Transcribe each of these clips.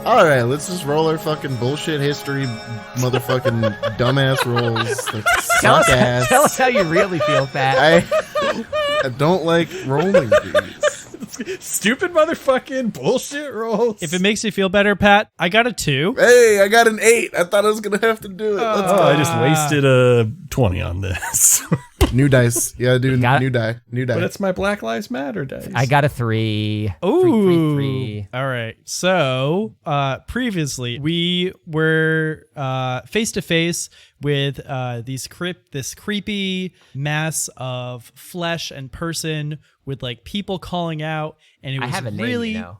All right, let's just roll our fucking bullshit history, motherfucking dumbass rolls. Tell us how you really feel, Pat. I don't like rolling these. Stupid motherfucking bullshit rolls. If it makes you feel better, Pat, I got a 2. Hey, I got an 8. I thought I was gonna have to do it. Let's go. I just wasted a 20 on this. New dice. Yeah, dude. New die. But it's my Black Lives Matter dice. I got a 3. Ooh. 3. All right. So, previously we were face to face with this creepy mass of flesh and person with like people calling out, and it was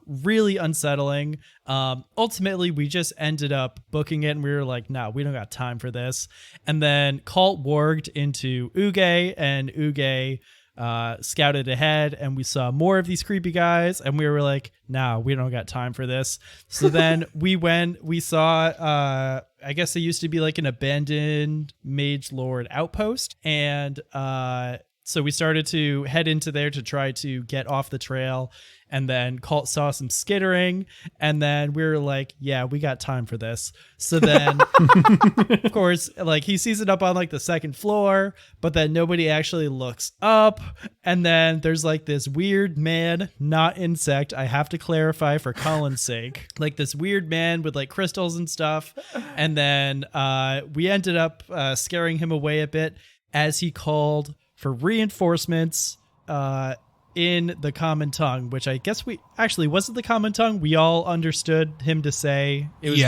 really unsettling. Ultimately, we just ended up booking it, and we were like, "No, we don't got time for this." And then Kalt warged into Uge, and Uge scouted ahead, and we saw more of these creepy guys, and we were like, "No, we don't got time for this." So then we saw. I guess it used to be like an abandoned Mage Lord outpost, and so we started to head into there to try to get off the trail, and then Kalt saw some skittering, and then we were like, yeah, we got time for this. So then, of course, like he sees it up on like the second floor, but then nobody actually looks up, and then there's like this weird man, not insect, I have to clarify for Colin's sake, like this weird man with like crystals and stuff, and then we ended up scaring him away a bit as he called for reinforcements in the common tongue, which I guess wasn't the common tongue. We all understood him to say it was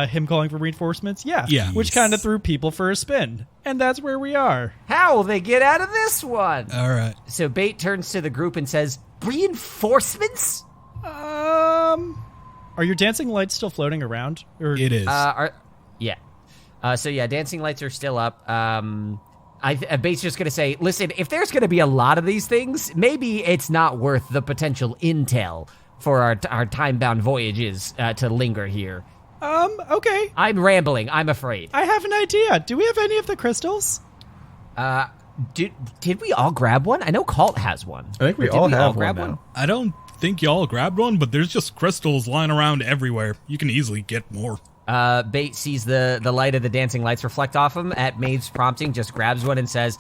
him calling for reinforcements. Yeah. Which kind of threw people for a spin. And that's where we are. How will they get out of this one? All right. So Bait turns to the group and says, reinforcements? Are your dancing lights still floating around? Or it is. Dancing lights are still up. Bait's just going to say, listen, if there's going to be a lot of these things, maybe it's not worth the potential intel for our time-bound voyages to linger here. Okay. I'm rambling, I'm afraid. I have an idea. Do we have any of the crystals? Did we all grab one? I know Kalt has one. I think we all have one now. now. I don't think y'all grabbed one, but there's just crystals lying around everywhere. You can easily get more. Bait sees the light of the dancing lights reflect off him at Maeve's prompting, just grabs one and says,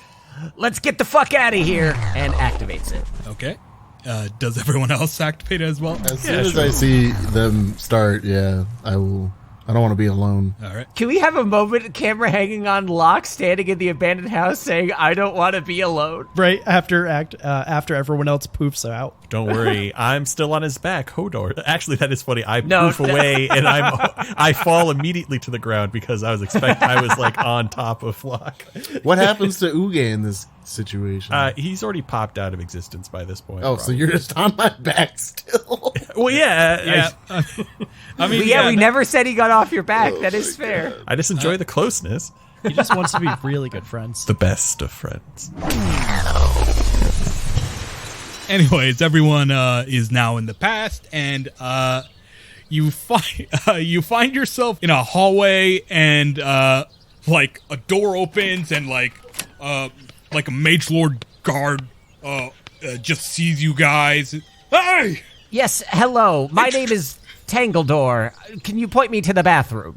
let's get the fuck out of here, and activates it. Okay. Does everyone else activate as well? As soon as I see them start, I will. I don't want to be alone. All right. Can we have a moment, camera hanging on Locke, standing in the abandoned house saying, I don't want to be alone? Right, after everyone else poofs out. Don't worry, I'm still on his back, Hodor. Actually, that is funny. I poof away, and I fall immediately to the ground because I was like on top of Locke. What happens to Uge in this situation? He's already popped out of existence by this point. Oh, probably. So you're just on my back still? Well, yeah. I mean, we never said he got off your back. That is fair. I just enjoy the closeness. He just wants to be really good friends. The best of friends. Anyways, everyone is now in the past, and you find yourself in a hallway, and like a door opens, and like a mage lord guard just sees you guys. Hey! Yes, hello. My name is Tangledor. Can you point me to the bathroom?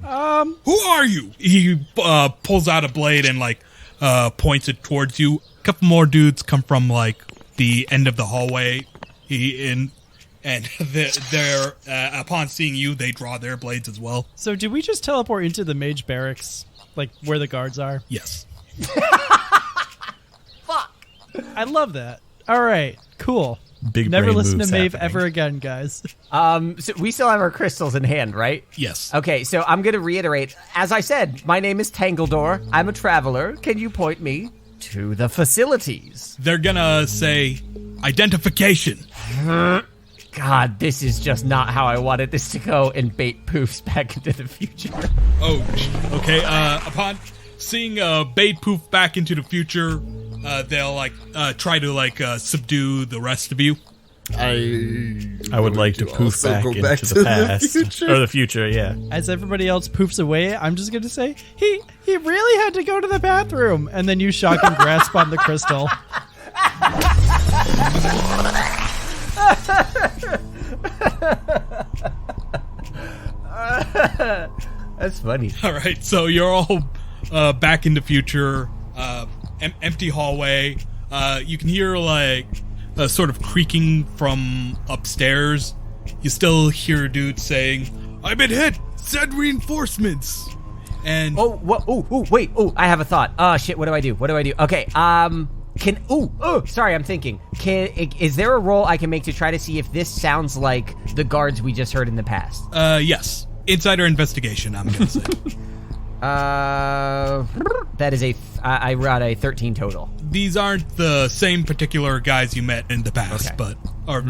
Who are you? He pulls out a blade and points it towards you. A couple more dudes come from the end of the hallway. They're upon seeing you, they draw their blades as well. So did we just teleport into the mage barracks, like where the guards are? Yes. Fuck. I love that. All right, cool. Big Never brain listen to moves Maeve happening. ever again, guys. So we still have our crystals in hand, right? Yes. Okay, so I'm going to reiterate. As I said, my name is Tangledor. I'm a traveler. Can you point me to the facilities? They're gonna say identification. God, this is just not how I wanted this to go, and Bait poofs back into the future. Oh, okay. Upon seeing Bait poof back into the future, they'll try to subdue the rest of you. I would like to poof back into the past or the future. Yeah. As everybody else poofs away, I'm just gonna say he really had to go to the bathroom, and then you shock and grasp on the crystal. That's funny. All right, so you're all back in the future, empty hallway. You can hear like a sort of creaking from upstairs. You still hear a dude saying, "I've been hit. Send reinforcements." And wait. I have a thought. Oh shit, what do I do? Okay, sorry, I'm thinking. Is there a roll I can make to try to see if this sounds like the guards we just heard in the past? Yes. Insider investigation, I'm gonna say. That is I got a 13 total. These aren't the same particular guys you met in the past, Okay.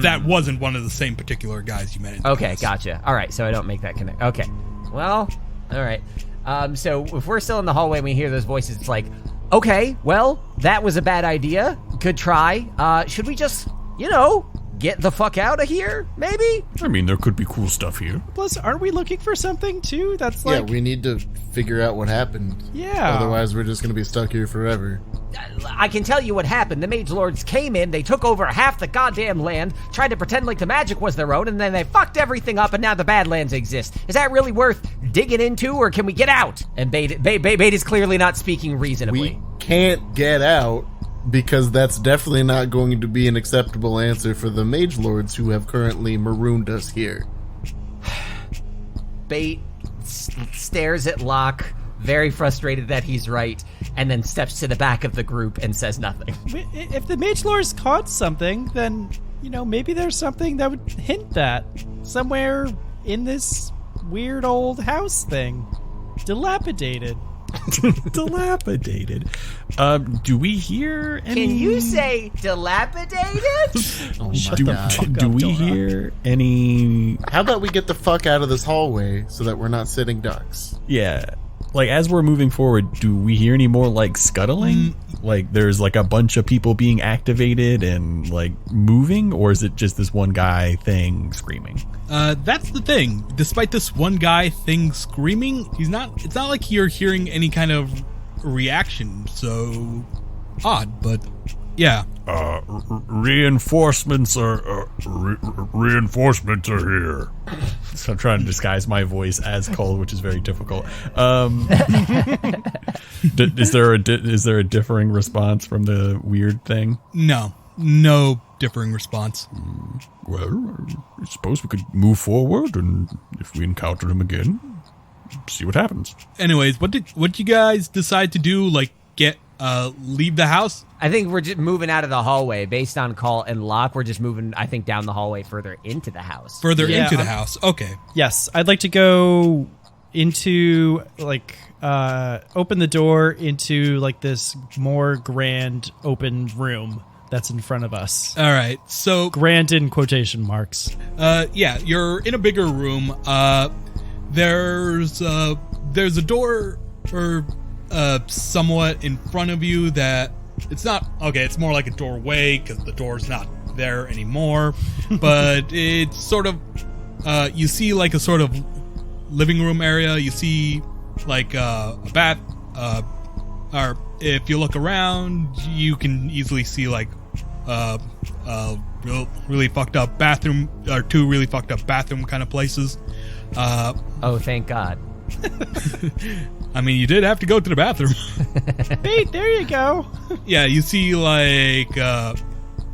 that wasn't one of the same particular guys you met in the past. Okay, gotcha. All right, so I don't make that connect. Okay, well, all right. So if we're still in the hallway and we hear those voices, it's like, okay, well, that was a bad idea. Good try. Should we just, get the fuck out of here, maybe? I mean, there could be cool stuff here. Plus, aren't we looking for something too? That's Yeah, like, we need to figure out what happened. Yeah. Otherwise, we're just going to be stuck here forever. I can tell you what happened. The Mage Lords came in, they took over half the goddamn land, tried to pretend like the magic was their own, and then they fucked everything up, and now the Badlands exist. Is that really worth digging into, or can we get out? And Bait is clearly not speaking reasonably. We can't get out because that's definitely not going to be an acceptable answer for the Mage Lords who have currently marooned us here. Bait stares at Locke, very frustrated that he's right, and then steps to the back of the group and says nothing. if the Mage Lords caught something, then, maybe there's something that would hint that somewhere in this weird old house thing. Dilapidated. Dilapidated. Do we hear any... Can you say dilapidated? Oh Do, my God. do we hear any... How about we get the fuck out of this hallway so that we're not sitting ducks? Yeah. Like, as we're moving forward, do we hear any more, like, scuttling? Like, there's, like, a bunch of people being activated and, like, moving? Or is it just this one guy thing screaming? That's the thing. Despite this one guy thing screaming, it's not like you're hearing any kind of reaction, so odd, but yeah. Reinforcements are here. So I'm trying to disguise my voice as Cole, which is very difficult. Is there a differing response from the weird thing? No differing response. Well, I suppose we could move forward, and if we encounter him again, see what happens. Anyways, what you guys decide to do? Like, leave the house? I think we're just moving out of the hallway. Based on Kalt and Locke, we're just moving, I think, down the hallway further into the house. Further into the house. Okay. Yes, I'd like to go into, like, open the door into, like, this more grand open room that's in front of us. All right. So Grand in quotation marks. yeah, you're in a bigger room. There's a door or somewhat in front of you that it's not okay. It's more like a doorway because the door's not there anymore. But it's sort of you see like a sort of living room area. You see like a bath, or if you look around, you can easily see like really fucked up bathroom or two really fucked up bathroom kind of places. Oh, thank God. I mean, you did have to go to the bathroom. Bait, there you go. Yeah, you see like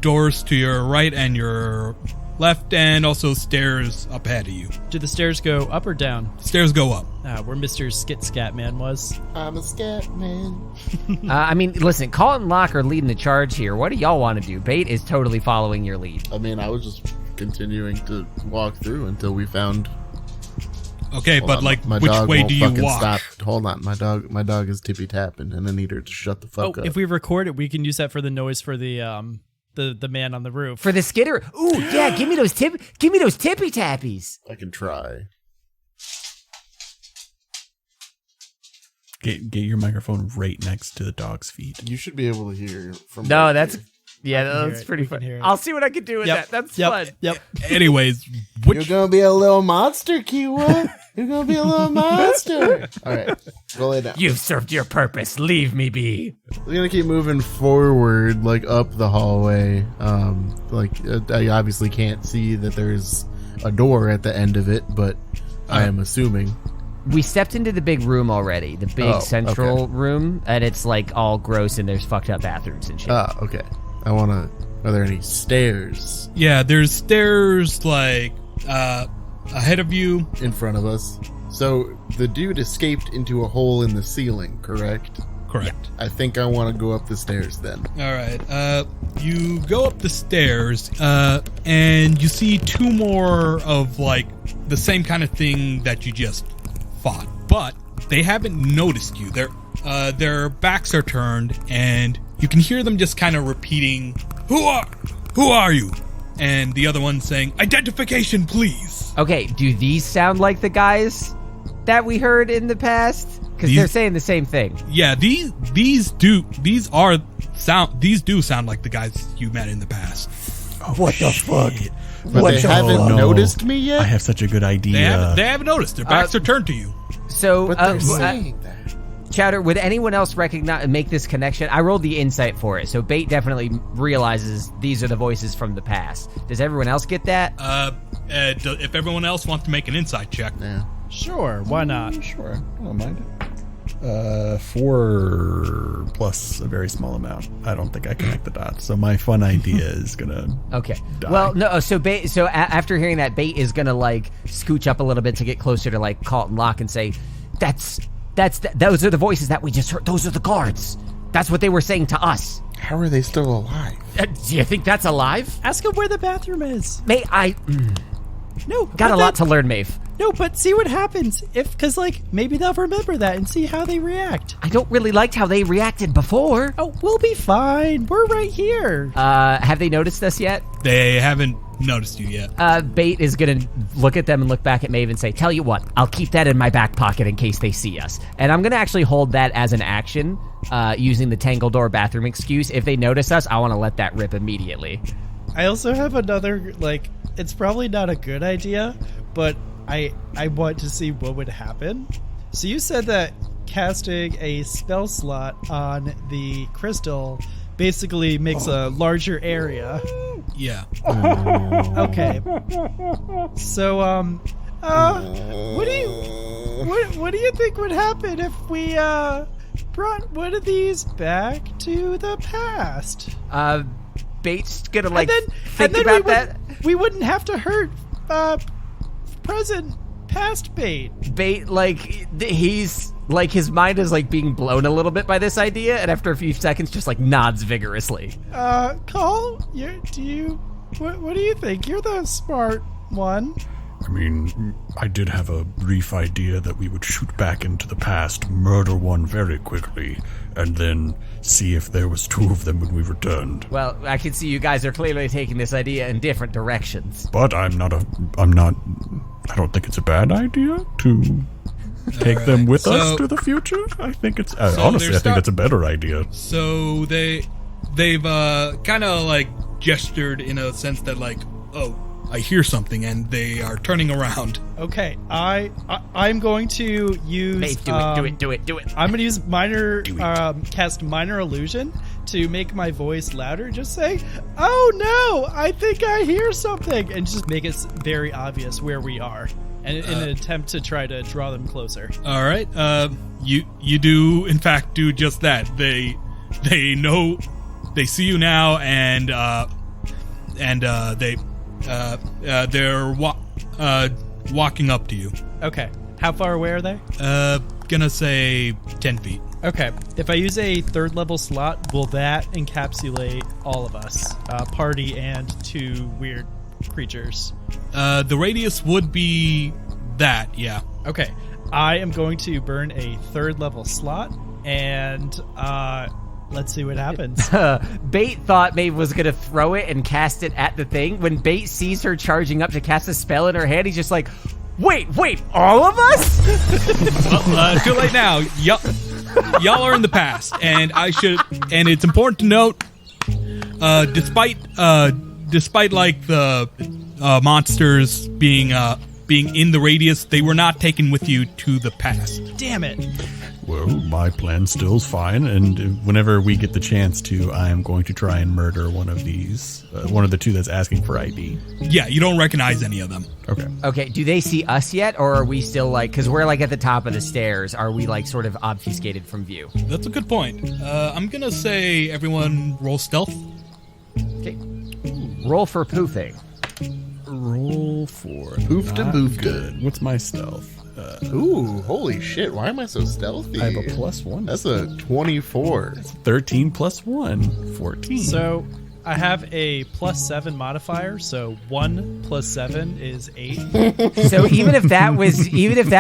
doors to your right and your left, and also stairs up ahead of you. Do the stairs go up or down? Stairs go up. Where Mr. Skit Scat Man was. I'm a scat man. I mean, listen, Colin and Locke are leading the charge here. What do y'all want to do? Bait is totally following your lead. I mean, I was just continuing to walk through until we found... Okay, Hold but on, like, my which dog way won't do you fucking walk? Stop. Hold on, my dog is tippy tapping, and I need her to shut the fuck up. If we record it, we can use that for the noise for the man on the roof. For the skitter? Ooh, yeah, give me those tippy tappies. I can try. Get your microphone right next to the dog's feet. You should be able to hear from. No, right that's here. that's pretty We can fun. hear it. I'll see what I can do with that. That's fun. Yep. Anyways, You're gonna be a little monster, Kiwa. You're gonna be a little monster. All right, go lay down. You've served your purpose. Leave me be. We're gonna keep moving forward, like up the hallway. I obviously can't see that there's a door at the end of it, but I am assuming. We stepped into the big room already, the big central room, and it's like all gross and there's fucked up bathrooms and shit. Okay. Are there any stairs? Yeah, there's stairs like ahead of you. In front of us. So the dude escaped into a hole in the ceiling, correct? Correct. I think I want to go up the stairs then. All right. You go up the stairs, and you see two more of like the same kind of thing that you just fought, but they haven't noticed you. Their backs are turned, and you can hear them just kind of repeating, "Who are you?" And the other one saying, "Identification, please." Okay, do these sound like the guys that we heard in the past? Because they're saying the same thing. Yeah, these do sound like the guys you met in the past. What the fuck? But they haven't noticed me yet? I have such a good idea. They haven't noticed. Their backs are turned to you. So, But they're saying that. Chowder, would anyone else make this connection? I rolled the insight for it, so Bait definitely realizes these are the voices from the past. Does everyone else get that? If everyone else wants to make an insight check. Yeah. Sure, why not? Sure, I don't mind it. 4 plus a very small amount. I don't think I connect the dots, so my fun idea is gonna. Okay. die. Well, no. So Bait. So after hearing that, Bait is gonna like scooch up a little bit to get closer to like Kalt and Locke and say, those are the voices that we just heard. Those are the guards. That's what they were saying to us. How are they still alive? Do you think that's alive? Ask him where the bathroom is. No, Got a lot to learn, Maeve. No, but see what happens because like maybe they'll remember that and see how they react. I don't really liked how they reacted before. Oh, we'll be fine. We're right here. Have they noticed us yet? They haven't noticed you yet. Bait is gonna look at them and look back at Maeve and say, "Tell you what, I'll keep that in my back pocket in case they see us." And I'm gonna actually hold that as an action, using the Tangle Door bathroom excuse. If they notice us, I want to let that rip immediately. I also have another it's probably not a good idea, but I want to see what would happen. So you said that casting a spell slot on the crystal basically makes a larger area. Yeah. Okay. So what do you think would happen if we brought one of these back to the past? Bait's gonna and then we wouldn't have to hurt present past Bait. Bait, he's his mind is being blown a little bit by this idea, and after a few seconds just nods vigorously. Cole, what do you think? You're the smart one. I mean, I did have a brief idea that we would shoot back into the past, murder one very quickly, and then see if there was 2 of them when we returned. Well, I can see you guys are clearly taking this idea in different directions. But I don't think it's a bad idea to take them with us to the future. I think it's, honestly, I think that's a better idea. So they've kind of gestured in a sense that I hear something, and they are turning around. Okay, I'm going to use. Maeve, do it. I'm going to use cast minor illusion to make my voice louder. Just say, "Oh no, I think I hear something," and just make it very obvious where we are, and in an attempt to try to draw them closer. All right, you do in fact do just that. They know, they see you now, and they're walking up to you. Okay. How far away are they? Gonna say 10 feet. Okay. If I use a 3rd level slot, will that encapsulate all of us? Party and 2 weird creatures. The radius would be that, yeah. Okay. I am going to burn a 3rd level slot, and let's see what happens. Bait thought Maeve was going to throw it and cast it at the thing. When Bait sees her charging up to cast a spell in her hand, he's just like, wait, all of us? Well, too late now. Y'all are in the past, and it's important to note, despite the monsters being in the radius, they were not taken with you to the past. Damn it. Well, my plan still's fine, and whenever we get the chance to, I am going to try and murder one of these, one of the two that's asking for ID. Yeah, you don't recognize any of them. Okay. Okay, do they see us yet, or are we still like, because we're like at the top of the stairs, are we like sort of obfuscated from view? That's a good point. I'm gonna say everyone roll stealth. Okay. Roll for poofing. Roll for Poof to not boof good. What's my stealth? Ooh, holy shit! Why am I so stealthy? I have a +1. That's a 24. 13 plus 1, 14. So I have a +7 modifier, so 1 + 7 is 8. So even if that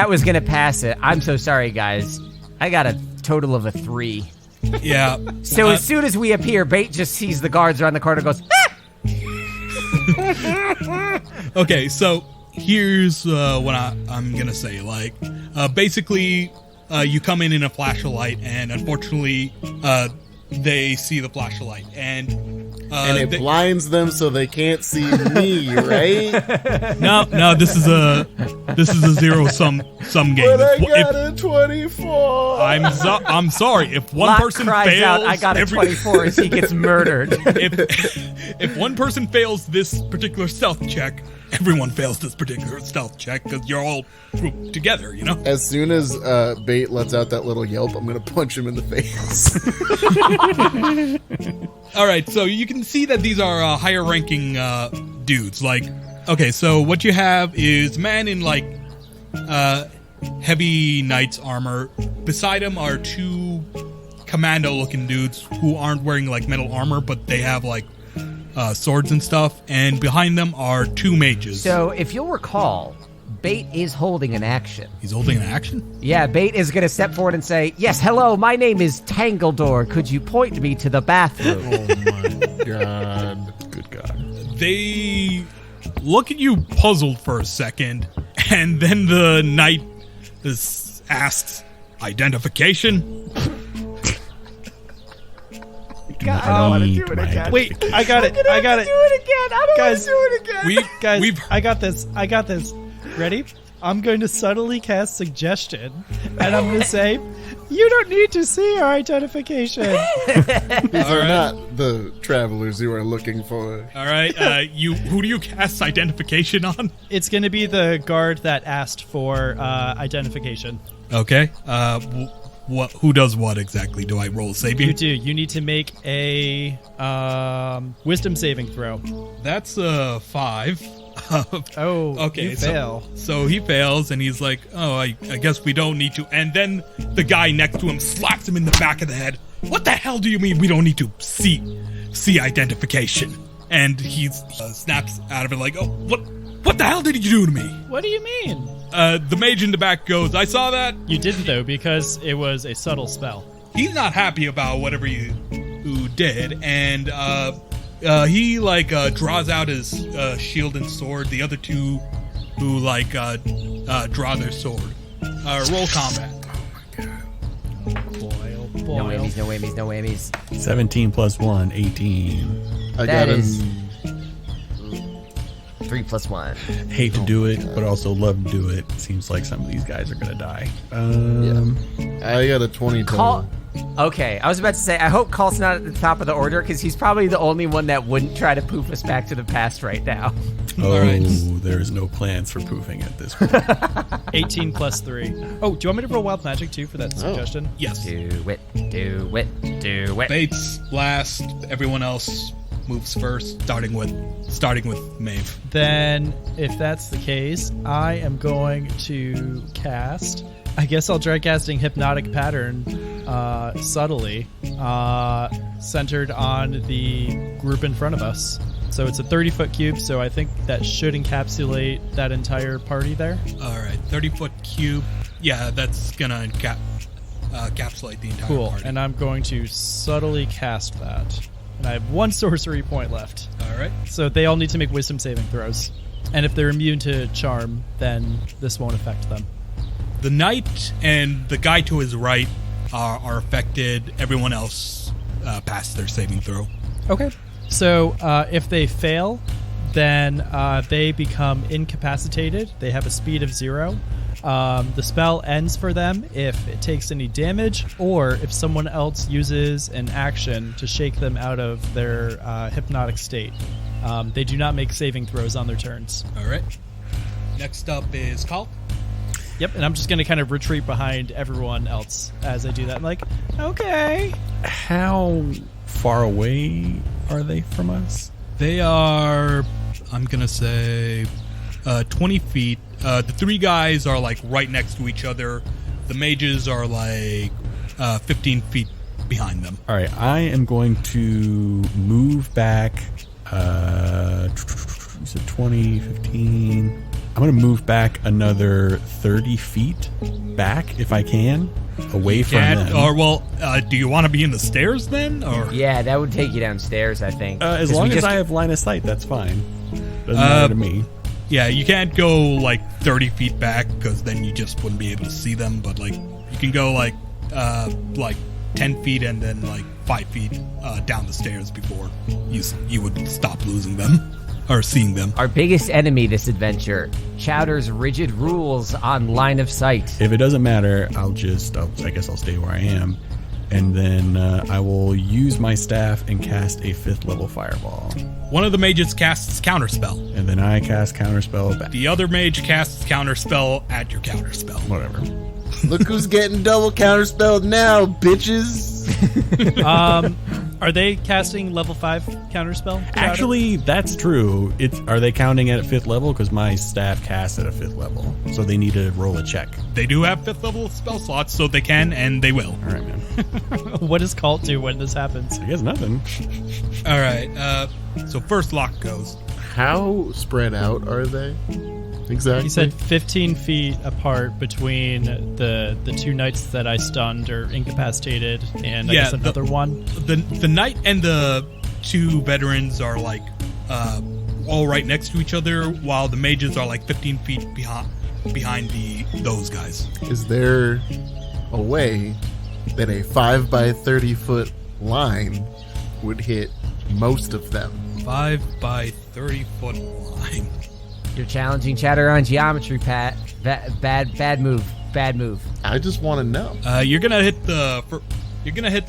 was gonna pass it, I'm so sorry, guys. I got a total of a 3. Yeah. So as soon as we appear, Bait just sees the guards around the corner, and goes, ah! Okay, so here's what I'm gonna say. Like, basically, you come in a flash of light, and unfortunately, they see the flash of light, and it blinds them so they can't see me, right? no, this is a zero sum game. But I got a 24. I'm sorry. If one Locke person cries fails, out, I got a 24 as he gets murdered. if one person fails this particular stealth check, everyone fails this particular stealth check because you're all grouped together, you know? As soon as Bait lets out that little yelp, I'm going to punch him in the face. All right, so you can see that these are higher ranking dudes. Like, okay, so what you have is man in like heavy knight's armor. Beside him are two commando looking dudes who aren't wearing like metal armor, but they have like swords and stuff. And behind them are two mages. So if you'll recall, Bait is holding an action. He's holding an action? Yeah, Bait is going to step forward and say, yes, hello, my name is Tangledore. Could you point me to the bathroom? Oh my god. Good God. They look at you puzzled for a second, and then the knight asks, identification? God, I don't want to do it again. Wait, I got it. I got it. Do it again. I don't want to Guys, do it again. Guys, I got this. I got this. Ready? I'm going to subtly cast suggestion, and I'm going to say, you don't need to see our identification. These are not the travelers you are looking for. All right, who do you cast identification on? It's going to be the guard that asked for identification. Okay, what? Who does what exactly? Do I roll a saving? You do. You need to make a wisdom saving throw. That's a 5. Oh, okay. you fail. So he fails, and he's like, "Oh, I guess we don't need to." And then the guy next to him slaps him in the back of the head. What the hell do you mean we don't need to see identification? And he snaps out of it like, "Oh, what the hell did you do to me?" What do you mean? The mage in the back goes, "I saw that." You didn't, though, because it was a subtle spell. He's not happy about whatever you did, and he like draws out his shield and sword. The other two who like draw their sword. Roll combat. Boil. No whammies, no whammies, no whammies. 17 plus 1, 18. I That got is him. 3 + 1. Hate to do it, but also love to do it. Seems like some of these guys are going to die. I got a 20 total. Okay, I was about to say, I hope Kalt's not at the top of the order, because he's probably the only one that wouldn't try to poof us back to the past right now. Oh, right. there's no plans for poofing at this point. 18 plus 3. Oh, do you want me to roll wild magic too for that suggestion? Yes. Do it, do it, do it. Bates last. Everyone else moves first, starting with Maeve. Then, if that's the case, I am going to cast. I guess I'll try casting Hypnotic Pattern subtly, centered on the group in front of us. So it's a 30-foot cube, so I think that should encapsulate that entire party there. All right, 30-foot cube. Yeah, that's gonna encapsulate the entire Cool, party. and I'm going to subtly cast that. And I have 1 sorcery point left. All right. So they all need to make wisdom saving throws. And if they're immune to charm, then this won't affect them. The knight and the guy to his right are affected. Everyone else passed their saving throw. Okay. So if they fail, then they become incapacitated. They have a speed of 0. The spell ends for them if it takes any damage or if someone else uses an action to shake them out of their hypnotic state. They do not make saving throws on their turns. All right. Next up is Kalt. Yep, and I'm just going to kind of retreat behind everyone else as I do that. I'm like, okay. How far away are they from us? They are, I'm going to say, 20 feet. The 3 guys are like right next to each other. The mages are like 15 feet behind them. All right, I am going to move back. You said 20, 15. I'm going to move back another 30 feet back if I can, away from them. Or, well, do you want to be in the stairs then? Or Yeah, that would take you downstairs, I think. As long as I have line of sight, that's fine. Doesn't matter to me. Yeah, you can't go like 30 feet back because then you just wouldn't be able to see them. But like, you can go like 10 feet and then like 5 feet down the stairs before you would stop losing them or seeing them. Our biggest enemy this adventure, Chowder's rigid rules on line of sight. If it doesn't matter, I guess I'll stay where I am. And then I will use my staff and cast a 5th level fireball. One of the mages casts counterspell. And then I cast counterspell back. The other mage casts counterspell at your counterspell. Whatever. Look who's getting double counterspelled now, bitches. Are they casting level 5 counterspell? Actually, that's true. Are they counting at 5th level? Because my staff casts at a 5th level. So they need to roll a check. They do have 5th level spell slots, so they can and they will. All right, man. What does Kalt do when this happens? I guess nothing. All right, so first Locke goes. How spread out are they? Exactly. He said 15 feet apart between the 2 knights that I stunned or incapacitated, and I guess another one. The knight and the 2 veterans are like all right next to each other, while the mages are like 15 feet behind those guys. Is there a way that a 5 by 30 foot line would hit most of them? 5 by 30 foot line. You're challenging Chowder on geometry, Pat. Bad move. Bad move. I just want to know. You're gonna hit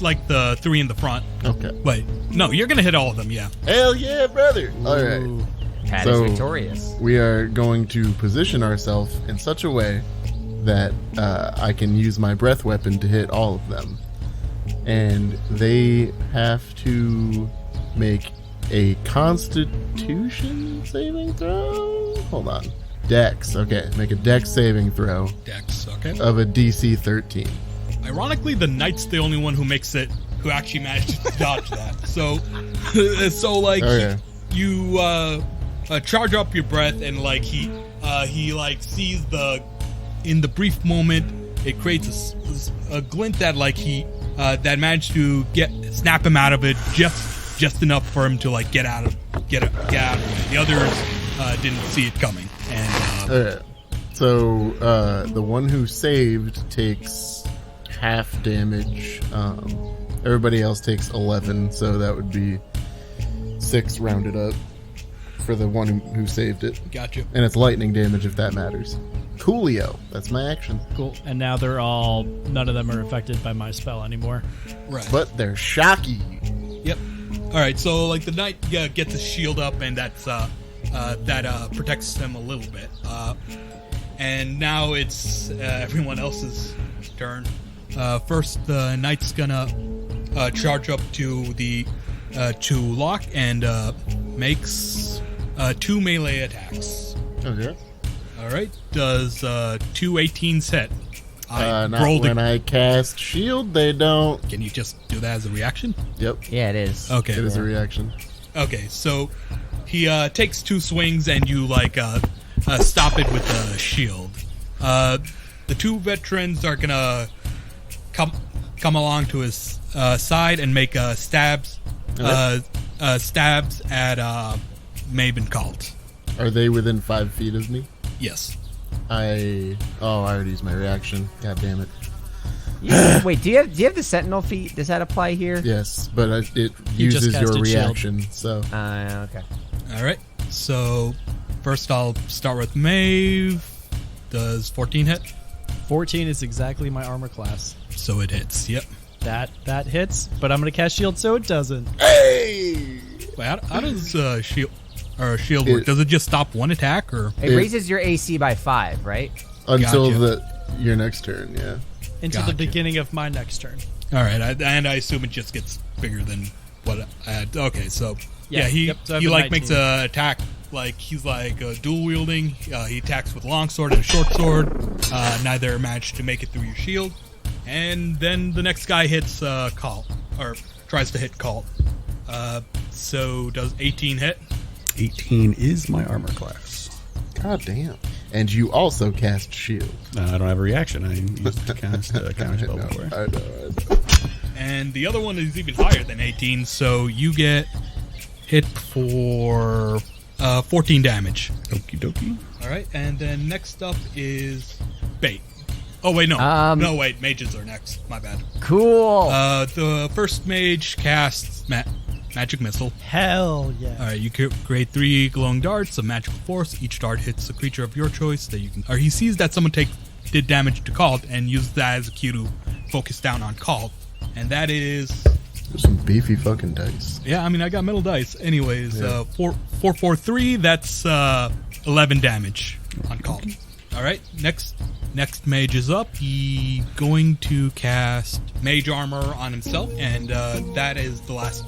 like the 3 in the front. Okay. Wait, no, you're gonna hit all of them. Yeah. Hell yeah, brother. All right. Pat So- is victorious. We are going to position ourselves in such a way that I can use my breath weapon to hit all of them. And they have to make a Constitution saving throw? Hold on. Dex. Okay, make a Dex saving throw Dex. Okay. of a DC 13. Ironically, the knight's the only one who actually managed to dodge that. So like Okay. you charge up your breath, and like he like sees in the brief moment it creates a glint that like he that managed to snap him out of it just enough for him to like get out of it. The others didn't see it coming, and Okay. So the one who saved takes half damage. Everybody else takes 11, so that would be 6 rounded up for the one who saved it. gotcha. And it's lightning damage if that matters. Coolio. That's my action. Cool. And now none of them are affected by my spell anymore. Right. But they're shocky. Yep. All right. So like the knight gets his shield up, and that protects them a little bit. And now it's everyone else's turn. First, the knight's gonna charge up to Locke and makes 2 melee attacks. Okay. All right. Does 2 18s hit? Not rolled when I cast shield, they don't. Can you just do that as a reaction? Yep. Yeah, it is. Okay. It is a reaction. Okay, so he takes 2 swings, and you like stop it with a shield. The 2 veterans are gonna come along to his side and make stabs at Maeve and Kalt. Are they within 5 feet of me? Yes. I already used my reaction. God damn it. Wait, do you have the Sentinel feat? Does that apply here? Yes, but it You just uses your casted shield. reaction, so. Okay. All right. So first I'll start with Maeve. Does 14 hit? 14 is exactly my armor class. So it hits. Yep. That hits, but I'm gonna cast shield so it doesn't. Hey! Wait, how does shield work? Does it just stop one attack or? It raises your AC by 5, right? Until Gotcha. your next turn, yeah. Into the Gotcha. beginning of my next turn. All right, and I assume it just gets bigger than what I had. Okay, so yeah, he yep, so I have he a like 19. makes a attack like he's like dual wielding. He attacks with long sword and a short sword. Neither managed to make it through your shield, and then the next guy hits Kalt or tries to hit Kalt. So does 18 hit? 18 is my armor class. God damn. And you also cast shield. I don't have a reaction. I used to cast a counter spell before. I know. And the other one is even higher than 18, so you get hit for 14 damage. Okie dokie. All right, and then next up is Bait. Oh, wait, no. No, wait, mages are next. My bad. Cool. The first mage casts Magic Missile. Hell yeah. All right, you create 3 glowing darts of magical force. Each dart hits a creature of your choice that you can... Or he sees that someone did damage to Kalt and uses that as a cue to focus down on Kalt. And that is... There's some beefy fucking dice. Yeah, I mean, I got metal dice. Anyways, Yeah. 4, that's 11 damage on Kalt. All right, next mage is up. He going to cast Mage Armor on himself, and that is the last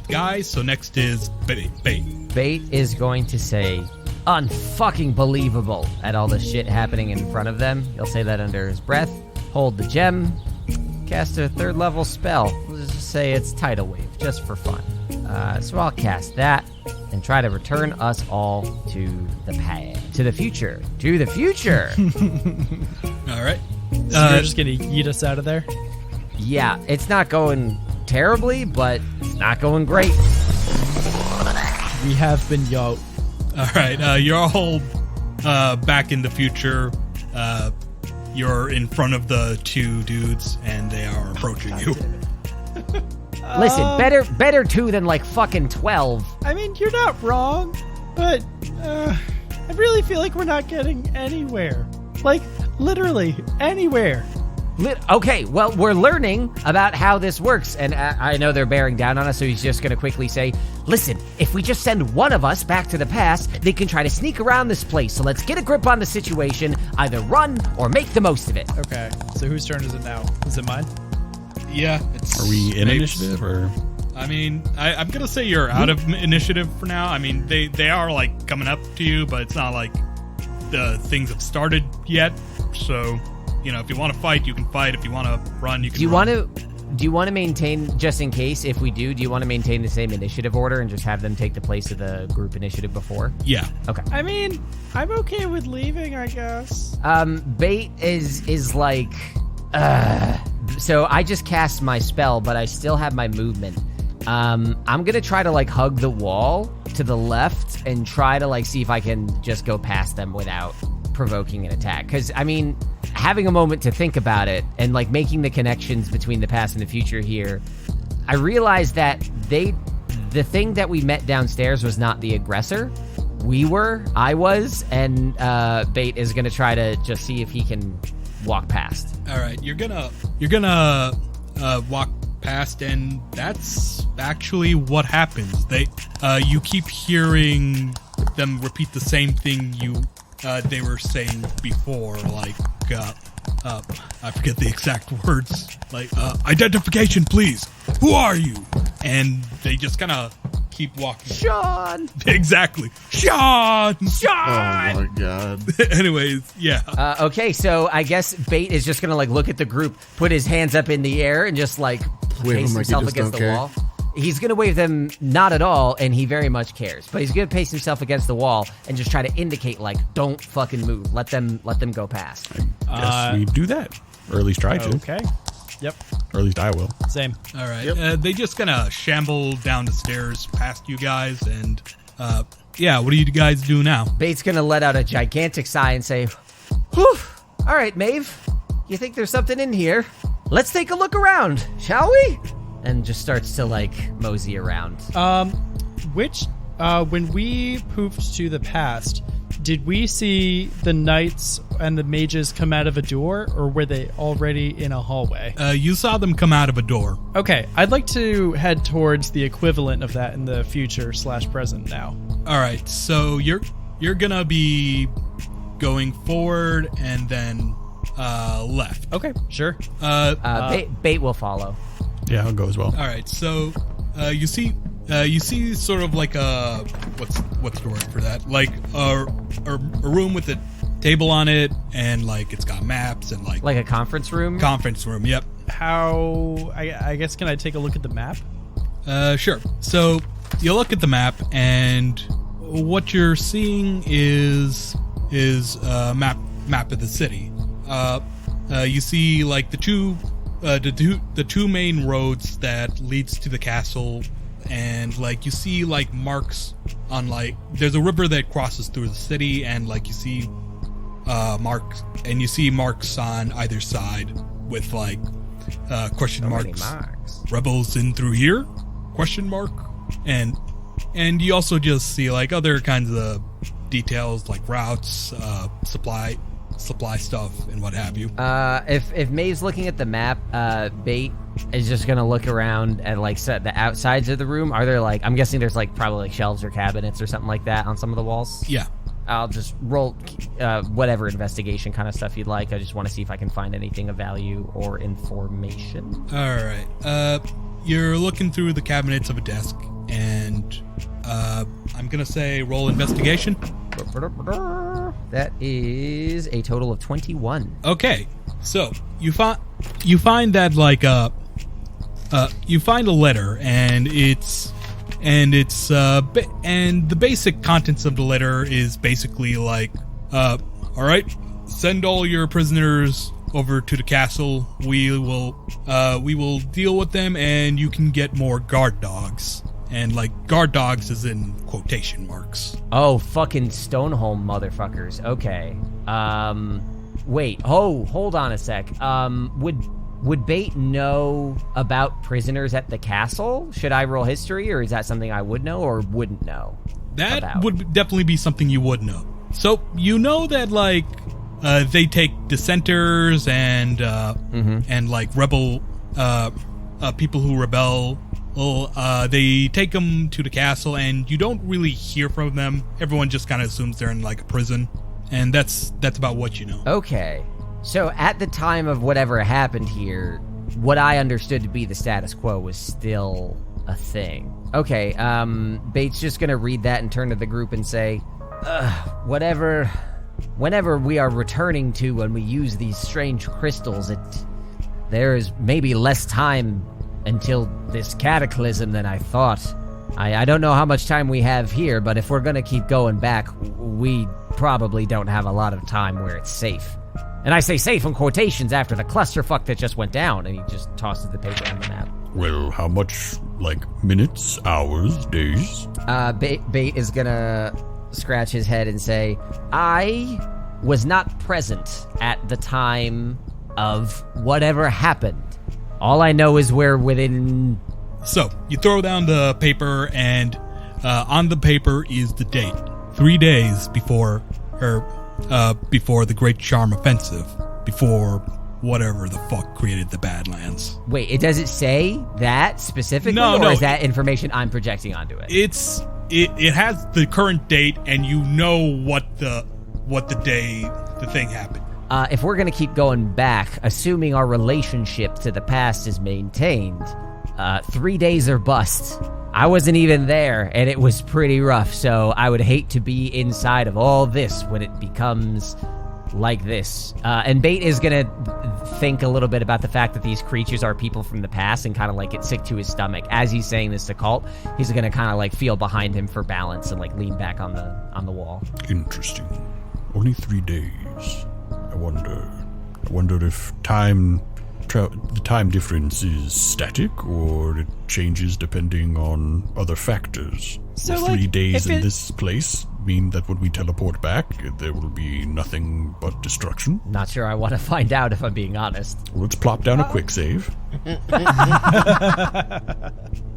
guy. So next is Bait. Bait is going to say, unfucking believable at all the shit happening in front of them. He'll say that under his breath. Hold the gem. Cast a 3rd level spell. Let's just say it's Tidal Wave, just for fun. So I'll cast that and try to return us all to the past. To the future. To the future! All right. So you're just gonna yeet us out of there? Yeah, it's not going terribly, but it's not going great. We have been yo. All right. You're all back in the future. You're in front of the 2 dudes, and they are approaching you. Listen, better 2 than like fucking 12. I mean, you're not wrong, but I really feel like we're not getting anywhere. Like, literally anywhere. Okay, well, we're learning about how this works, and I know they're bearing down on us, so he's just going to quickly say, listen, if we just send one of us back to the past, they can try to sneak around this place, so let's get a grip on the situation, either run or make the most of it. Okay, so whose turn is it now? Is it mine? Yeah. It's Are we in Maeve's. initiative or? I mean, I'm going to say you're out of initiative for now. I mean, they are, like, coming up to you, but it's not like the things have started yet, so... You know, if you want to fight, you can fight. If you want to run, you can run. Do you want to maintain, just in case, if we do you want to maintain the same initiative order and just have them take the place of the group initiative before? Yeah. Okay. I mean, I'm okay with leaving, I guess. Bait is like, so I just cast my spell, but I still have my movement. I'm gonna try to like hug the wall to the left and try to like see if I can just go past them without provoking an attack. Because I mean, having a moment to think about it and like making the connections between the past and the future here, I realized that the thing that we met downstairs was not the aggressor. I was, and Bait is gonna try to just see if he can walk past. All right. You're gonna walk past, and that's actually what happens. You keep hearing them repeat the same thing they were saying before, like I forget the exact words, like identification, please. Who are you? And they just kind of keep walking. Sean! Exactly. Sean! Oh my god. Anyways, yeah. Okay, so I guess Bait is just gonna like look at the group, put his hands up in the air, and just like Wave pace him like he himself just against don't the care. wall. He's gonna wave them not at all, and he very much cares. But he's gonna pace himself against the wall and just try to indicate like, don't fucking move. Let them go past. Yes, we do that. Or at least try to. Okay. Yep. Or at least I will. Same. All right. Yep. They just gonna shamble down the stairs past you guys, and yeah. What do you guys do now? Bait's gonna let out a gigantic sigh and say, whew, all right, Maeve, you think there's something in here? Let's take a look around, shall we? And just starts to like mosey around. Which when we poofed to the past, did we see the knights and the mages come out of a door, or were they already in a hallway? You saw them come out of a door. Okay, I'd like to head towards the equivalent of that in the future/present now. All right, so you're gonna be going forward and then left. Okay, sure. Bait will follow. Yeah, I'll go as well. All right, so you see sort of like a what's the word for that? Like a room with a table on it, and like it's got maps and like a conference room. Conference room. Yep. How? I guess can I take a look at the map? Sure. So you look at the map, and what you're seeing is a map of the city. You see like the two main roads that leads to the castle, and like you see like marks on like there's a river that crosses through the city, and like you see marks on either side with like question marks. Rebels in through here? Question mark. And you also just see like other kinds of details like routes, supply stuff and what have you. If Maeve's looking at the map, Bait is just gonna look around at like the outsides of the room. Are there like, I'm guessing there's like probably like shelves or cabinets or something like that on some of the walls? Yeah. I'll just roll whatever investigation kind of stuff you'd like. I just want to see if I can find anything of value or information. All right. You're looking through the cabinets of a desk, and I'm gonna say roll investigation. That is a total of 21. Okay, so you find that like you find a letter, and the basic contents of the letter is basically like, all right, send all your prisoners over to the castle. We will deal with them, and you can get more guard dogs. And like guard dogs is in quotation marks. Oh, fucking Stoneholm motherfuckers. Okay. Wait. Oh, hold on a sec. Would Bait know about prisoners at the castle? Should I roll history, or is that something I would know or wouldn't know? That about? Would definitely be something you would know. So you know that like they take dissenters and like rebel people who rebel. Well, they take them to the castle, and you don't really hear from them. Everyone just kind of assumes they're in like a prison, and that's about what you know. Okay. So at the time of whatever happened here, what I understood to be the status quo was still a thing. Okay, Bait's just gonna read that and turn to the group and say, whenever we are returning to when we use these strange crystals, there is maybe less time until this cataclysm than I thought. I don't know how much time we have here, but if we're gonna keep going back, we probably don't have a lot of time where it's safe. And I say safe in quotations after the clusterfuck that just went down, and he just tosses the paper on the map. Well, how much, like, minutes, hours, days? Bait is gonna scratch his head and say, I was not present at the time of whatever happened. All I know is we're within... So, you throw down the paper, and on the paper is the date. 3 days before the Great Charm Offensive. Before whatever the fuck created the Badlands. Wait, does it say that specifically? No, or is that information I'm projecting onto it? It has the current date, and you know what the day the thing happened. If we're going to keep going back, assuming our relationship to the past is maintained, 3 days or bust. I wasn't even there, and it was pretty rough, so I would hate to be inside of all this when it becomes like this. And Bait is going to think a little bit about the fact that these creatures are people from the past and kind of like get sick to his stomach. As he's saying this to Kalt, he's going to kind of like feel behind him for balance and like lean back on the wall. Interesting. Only 3 days. I wonder if time the time difference is static, or it changes depending on other factors? So, Will like, 3 days if in it- this place mean that when we teleport back, there will be nothing but destruction? Not sure I want to find out, if I'm being honest. Let's plop down a quick save.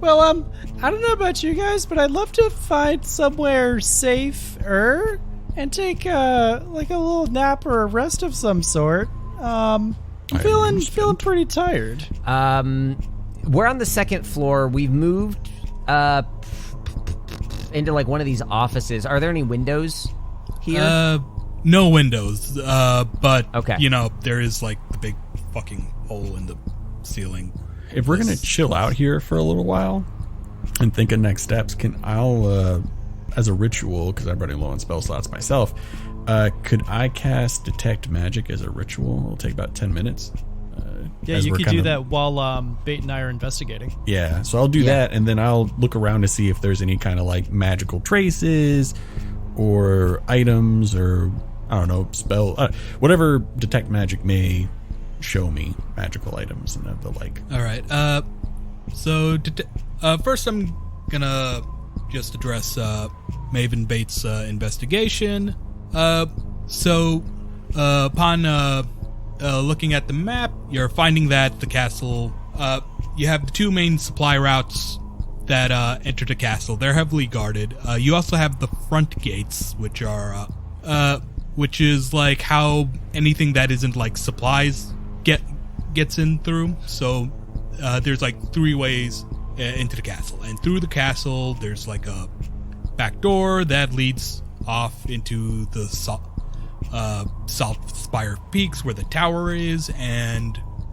Well, I don't know about you guys, but I'd love to find somewhere safer and take a little nap or a rest of some sort. I'm feeling pretty tired. We're on the second floor. We've moved into like one of these offices. Are there any windows here? No windows, but Okay. There is like the big fucking hole in the ceiling. If we're gonna chill out here for a little while and think of next steps, I'll as a ritual, because I'm running low on spell slots myself, could I cast detect magic as a ritual? It'll take about 10 minutes. Yeah, as you we're could kind do of- that while Bait and I are investigating. Yeah, so I'll do that, and then I'll look around to see if there's any kind of like magical traces or items, or I don't know, spell, whatever detect magic may show me, magical items and the like. All right. So first, I'm gonna just address Maeve and Bates' investigation. So upon looking at the map, you're finding that the castle. You have the two main supply routes that enter the castle. They're heavily guarded. You also have the front gates, which are which is like how anything that isn't like supplies gets in through. So there's like 3 ways into the castle, and through the castle there's like a back door that leads off into the South Spire Peaks where the tower is,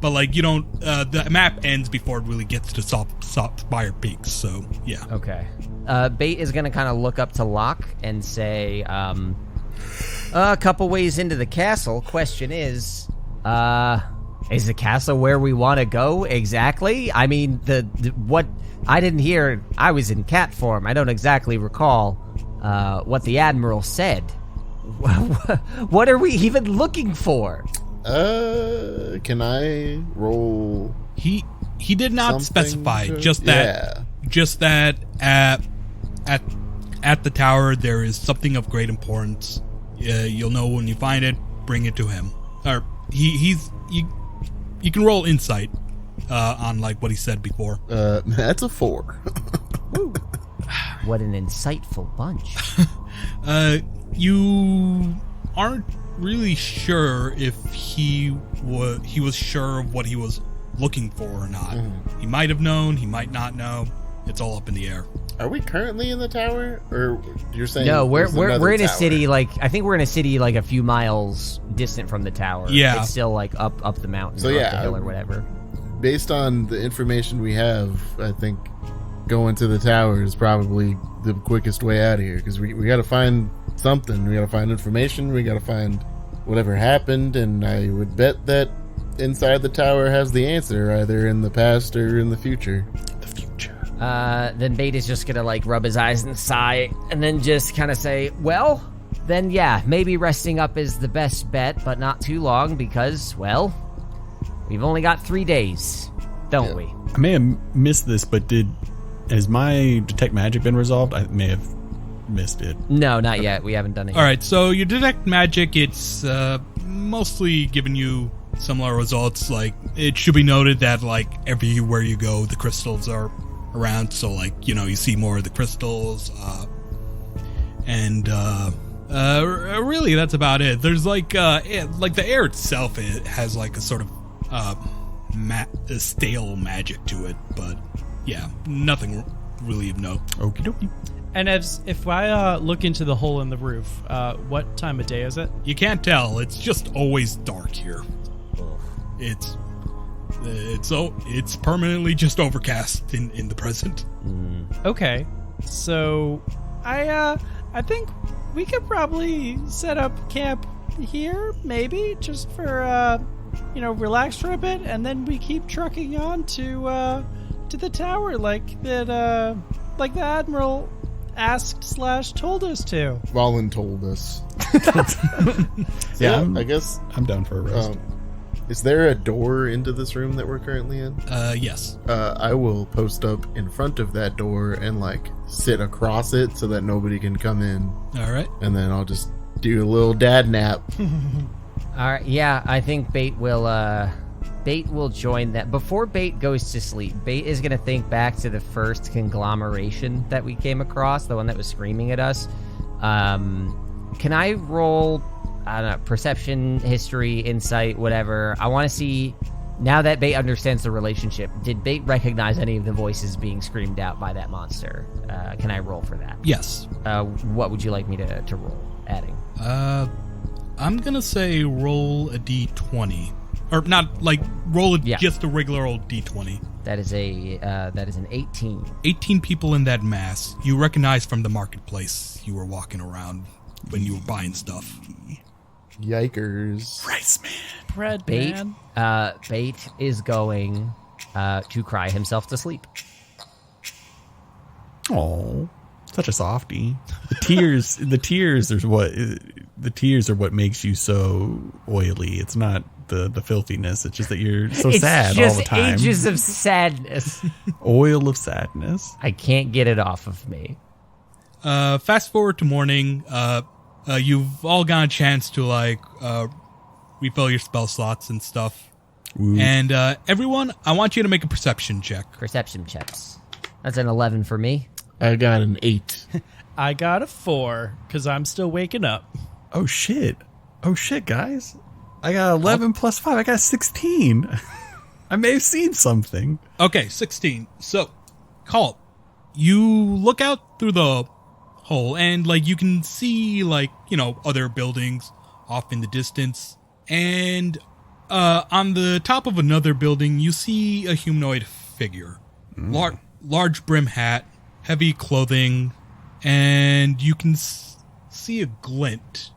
but like you don't the map ends before it really gets to South Spire Peaks, so yeah. Okay. Bait is gonna kind of look up to Locke and say, a couple ways into the castle. Question is the castle where we want to go exactly? I mean, the what I didn't hear. I was in cat form. I don't exactly recall what the Admiral said. What are we even looking for? Can I roll? He did not Something specify. to- Just that at the tower there is something of great importance. You'll know when you find it. Bring it to him. Or you can roll insight on like what he said before. That's a 4. What an insightful bunch. You aren't really sure if he was sure of what he was looking for or not. He might have known. He might not know. It's all up in the air. Are we currently in the tower, or you're saying? No, there's we're another in a tower? city like I think we're in a city like a few miles distant from the tower. Yeah. It's still like up the mountain So or yeah, up the hill or whatever. Based on the information we have, I think going to the tower is probably the quickest way out of here, because we got to find something. We got to find information. We got to find whatever happened, and I would bet that inside the tower has the answer, either in the past or in the future. Then Bait is just gonna like rub his eyes and sigh, and then just kind of say, "Well, then yeah, maybe resting up is the best bet, but not too long because, well, we've only got 3 days, don't we?" I may have missed this, but has my detect magic been resolved? I may have missed it. No, not yet. We haven't done it. All right, so your detect magic, it's mostly giving you similar results. Like, it should be noted that like everywhere you go, the crystals are around, so like you see more of the crystals, and really that's about it. There's like the air itself, it has like a sort of a stale magic to it, but yeah, nothing really of note. Okie dokie. And if I look into the hole in the roof, what time of day is it? You can't tell. It's just always dark here. It's permanently just overcast in the present. Okay, so I think we could probably set up camp here, maybe just for relax for a bit, and then we keep trucking on to the tower like the Admiral asked / told us to. Valen told us. Yeah, I guess I'm down for a rest. Is there a door into this room that we're currently in? Yes. I will post up in front of that door and like sit across it so that nobody can come in. All right. And then I'll just do a little dad nap. All right, yeah, I think Bait will join that. Before Bait goes to sleep, Bait is going to think back to the first conglomeration that we came across, the one that was screaming at us. Can I roll, I don't know, perception, history, insight, whatever? I want to see, now that Bait understands the relationship, did Bait recognize any of the voices being screamed out by that monster? Can I roll for that? Yes. What would you like me to roll, adding? I'm gonna say roll a d20, or not like roll just a regular old d20. That is an 18. 18 people in that mass. You recognize from the marketplace you were walking around when you were buying stuff. Yikers. Rice man. Bread Bait, man. Bait is going to cry himself to sleep. Oh, such a softie. The tears are what makes you so oily. It's not the filthiness. It's just that you're so sad all the time. It's just ages of sadness. Oil of sadness. I can't get it off of me. Fast forward to morning. You've all gotten a chance to refill your spell slots and stuff. Ooh. And everyone, I want you to make a perception check. Perception checks. That's an 11 for me. I got an 8. I got a 4 because I'm still waking up. Oh shit, guys. I got 11 plus 5. I got 16. I may have seen something. Okay, 16. So, Kalt, you look out through the hole and you can see other buildings off in the distance. And on the top of another building, you see a humanoid figure. Large brim hat, heavy clothing, and you can see a glint.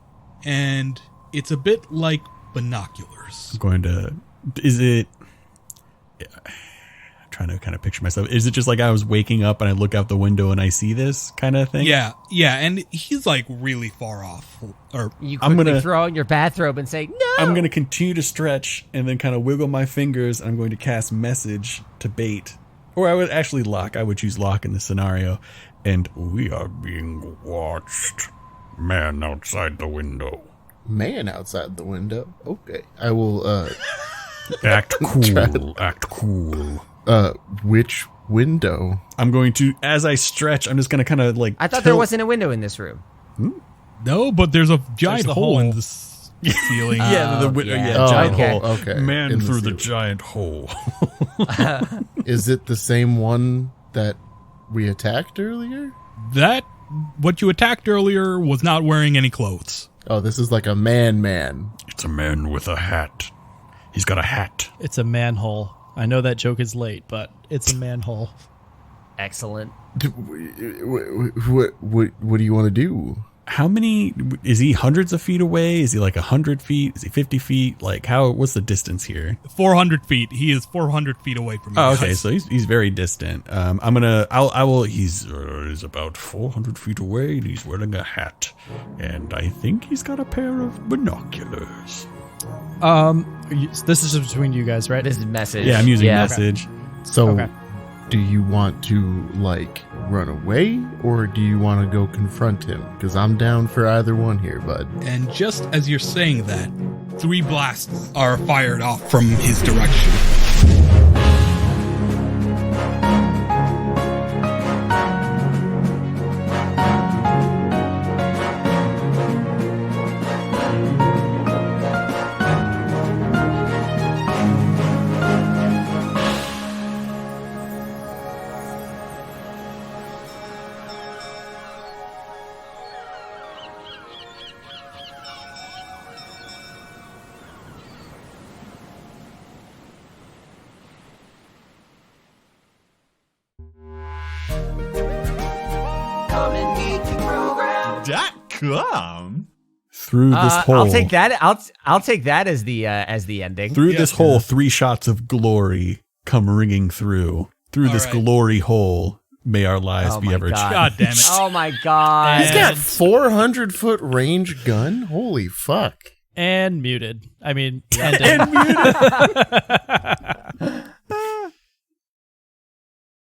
And it's a bit like binoculars. Is it... I'm trying to kind of picture myself. Is it just like I was waking up and I look out the window and I see this kind of thing? Yeah, and he's really far off. Or You quickly throw on your bathrobe and say, no! I'm going to continue to stretch and then kind of wiggle my fingers, and I'm going to cast message to Bait. Or I would actually Locke. I would choose Locke in this scenario. And we are being watched. Man outside the window. Man outside the window. Okay. I will, Act cool. Act cool. which window? I'm going to, as I stretch, I'm just going to kind of I thought there wasn't a window in this room. no, but there's a giant the hole in hole. this ceiling. the window. yeah. Yeah, Oh, giant okay, hole. okay. Man In the through the ceiling. giant hole. Is it the same one that we attacked earlier? What you attacked earlier was not wearing any clothes. Oh, this is like a man. It's a man with a hat. He's got a hat. It's a manhole. I know that joke is late, but it's a manhole. Excellent. What do you want to do? How many, is he hundreds of feet away? Is he 100 feet? Is he 50 feet? What's the distance here? 400 feet. He is 400 feet away from you. Oh, okay. guys. So he's very distant. He's about 400 feet away and he's wearing a hat. And I think he's got a pair of binoculars. This is between you guys, right? This is message. Yeah, I'm using message. So, Okay. do you want to run away, or do you want to go confront him? Because I'm down for either one here, bud. And just as you're saying that, 3 blasts are fired off from his direction. .com. Through this hole. I'll take that. I'll take that as the ending. Through this hole, 3 shots of glory come ringing through. Through All this right. glory hole, may our lives Oh be my ever God. God damn it. Oh my god. He's got 400-foot range gun. Holy fuck! And muted. I mean, ended.